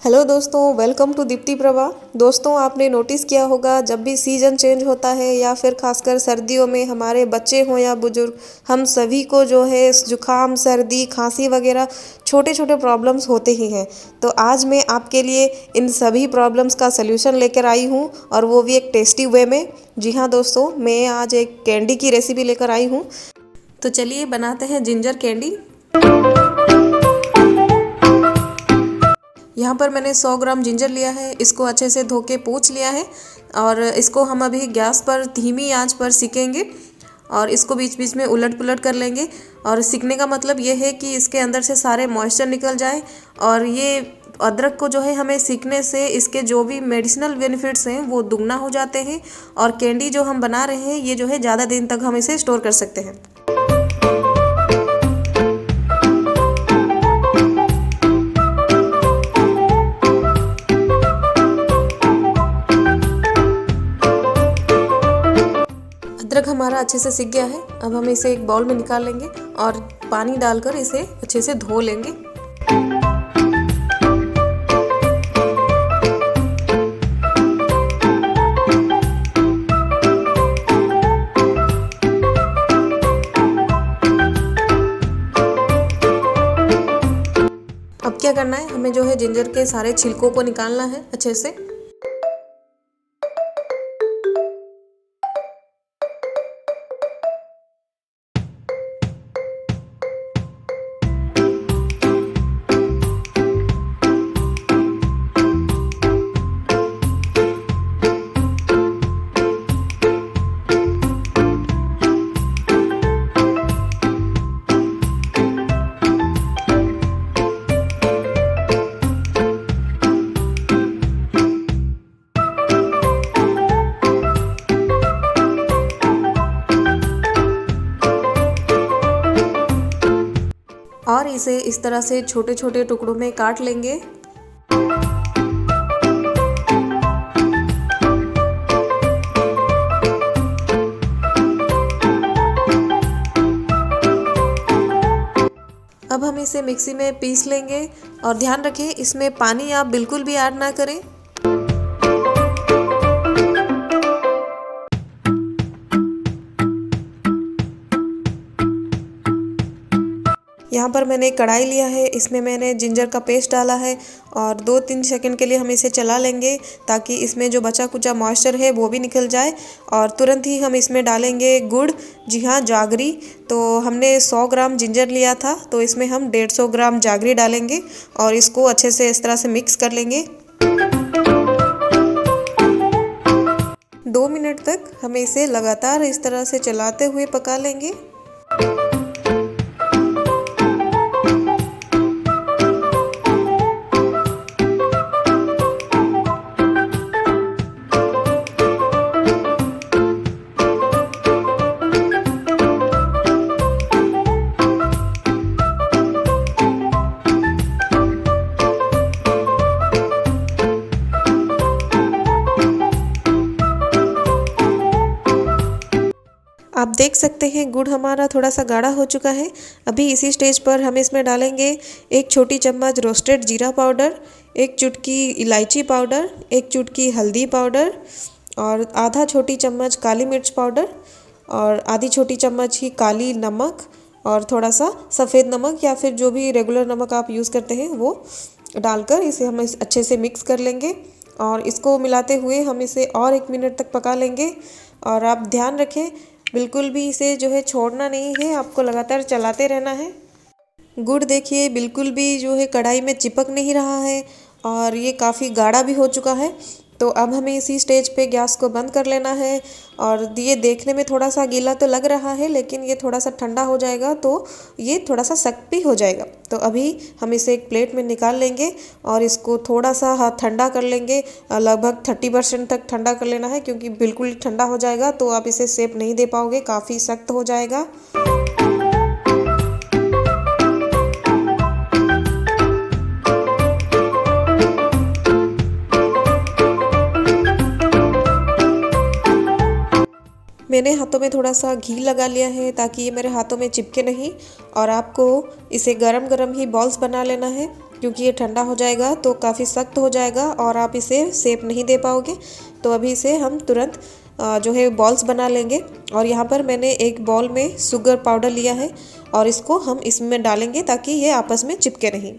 Hello दोस्तों, welcome to Deepti Prabha. दोस्तों, आपने नोटिस किया होगा जब भी सीज़न चेंज होता है या फिर खासकर सर्दियों में हमारे बच्चे हों या बुजुर्ग, हम सभी को जो है जुकाम, सर्दी, खांसी वगैरह छोटे छोटे प्रॉब्लम्स होते ही हैं। तो आज मैं आपके लिए इन सभी प्रॉब्लम्स का सल्यूशन लेकर आई हूँ, और वो भी एक टेस्टी वे में। जी हाँ दोस्तों, मैं आज एक कैंडी की रेसिपी लेकर आई हूँ। तो चलिए बनाते हैं जिंजर कैंडी। यहाँ पर मैंने 100 ग्राम जिंजर लिया है। इसको अच्छे से धो के पोंछ लिया है, और इसको हम अभी गैस पर धीमी आंच पर सेकेंगे, और इसको बीच बीच में उलट पुलट कर लेंगे। और सीखने का मतलब ये है कि इसके अंदर से सारे मॉइस्चर निकल जाए। और ये अदरक को जो है हमें सीखने से इसके जो भी मेडिसिनल बेनिफिट्स हैं वो दुगना हो जाते हैं, और कैंडी जो हम बना रहे हैं ये जो है ज़्यादा दिन तक हम इसे स्टोर कर सकते हैं। अदरक हमारा अच्छे से सिक गया है। अब हम इसे एक बाउल में निकाल लेंगे और पानी डालकर इसे अच्छे से धो लेंगे। अब क्या करना है, हमें जो है जिंजर के सारे छिलकों को निकालना है अच्छे से। और इसे इस तरह से छोटे छोटे टुकड़ों में काट लेंगे। अब हम इसे मिक्सी में पीस लेंगे, और ध्यान रखें इसमें पानी आप बिल्कुल भी ऐड ना करें। यहाँ पर मैंने एक कढ़ाई लिया है, इसमें मैंने जिंजर का पेस्ट डाला है, और 2-3 सेकंड के लिए हम इसे चला लेंगे ताकि इसमें जो बचा कुचा मॉइस्चर है वो भी निकल जाए। और तुरंत ही हम इसमें डालेंगे गुड़। जी हाँ, जागरी। तो हमने 100 ग्राम जिंजर लिया था, तो इसमें हम 150 ग्राम जागरी डालेंगे, और इसको अच्छे से इस तरह से मिक्स कर लेंगे। 2 मिनट तक हमें इसे लगातार इस तरह से चलाते हुए पका लेंगे। आप देख सकते हैं गुड़ हमारा थोड़ा सा गाढ़ा हो चुका है। अभी इसी स्टेज पर हम इसमें डालेंगे 1 छोटी चम्मच रोस्टेड जीरा पाउडर, 1 चुटकी इलायची पाउडर, 1 चुटकी हल्दी पाउडर, और आधा छोटी चम्मच काली मिर्च पाउडर, और आधी छोटी चम्मच ही काली नमक, और थोड़ा सा सफ़ेद नमक या फिर जो भी रेगुलर नमक आप यूज़ करते हैं वो डालकर इसे हम अच्छे से मिक्स कर लेंगे। और इसको मिलाते हुए हम इसे और 1 मिनट तक पका लेंगे। और आप ध्यान रखें, बिल्कुल भी इसे जो है छोड़ना नहीं है, आपको लगातार चलाते रहना है। गुड़ देखिए बिल्कुल भी जो है कढ़ाई में चिपक नहीं रहा है, और ये काफ़ी गाढ़ा भी हो चुका है। तो अब हमें इसी स्टेज पे गैस को बंद कर लेना है। और ये देखने में थोड़ा सा गीला तो लग रहा है, लेकिन ये थोड़ा सा ठंडा हो जाएगा तो ये थोड़ा सा सख्त भी हो जाएगा। तो अभी हम इसे एक प्लेट में निकाल लेंगे, और इसको थोड़ा सा हाथ ठंडा कर लेंगे। लगभग 30% तक ठंडा कर लेना है, क्योंकि बिल्कुल ठंडा हो जाएगा तो आप इसे शेप नहीं दे पाओगे, काफ़ी सख्त हो जाएगा। मैंने हाथों में थोड़ा सा घी लगा लिया है ताकि ये मेरे हाथों में चिपके नहीं। और आपको इसे गरम गरम ही बॉल्स बना लेना है। क्योंकि ये ठंडा हो जाएगा तो काफ़ी सख्त हो जाएगा और आप इसे शेप नहीं दे पाओगे। तो अभी इसे हम तुरंत जो है बॉल्स बना लेंगे। और यहाँ पर मैंने एक बॉल में शुगर पाउडर लिया है और इसको हम इसमें डालेंगे ताकि ये आपस में चिपके नहीं।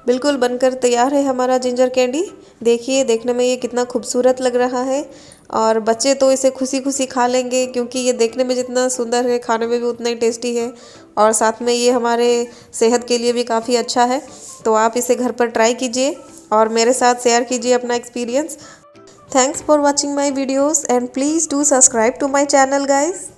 बिल्कुल बनकर तैयार है हमारा जिंजर कैंडी। देखिए, देखने में ये कितना खूबसूरत लग रहा है और बच्चे तो इसे खुशी खुशी खा लेंगे, क्योंकि ये देखने में जितना सुंदर है खाने में भी उतना ही टेस्टी है और साथ में ये हमारे सेहत के लिए भी काफ़ी अच्छा है। तो आप इसे घर पर ट्राई कीजिए और मेरे साथ शेयर कीजिए अपना experience. Thanks for watching my videos and please do subscribe to my channel guys.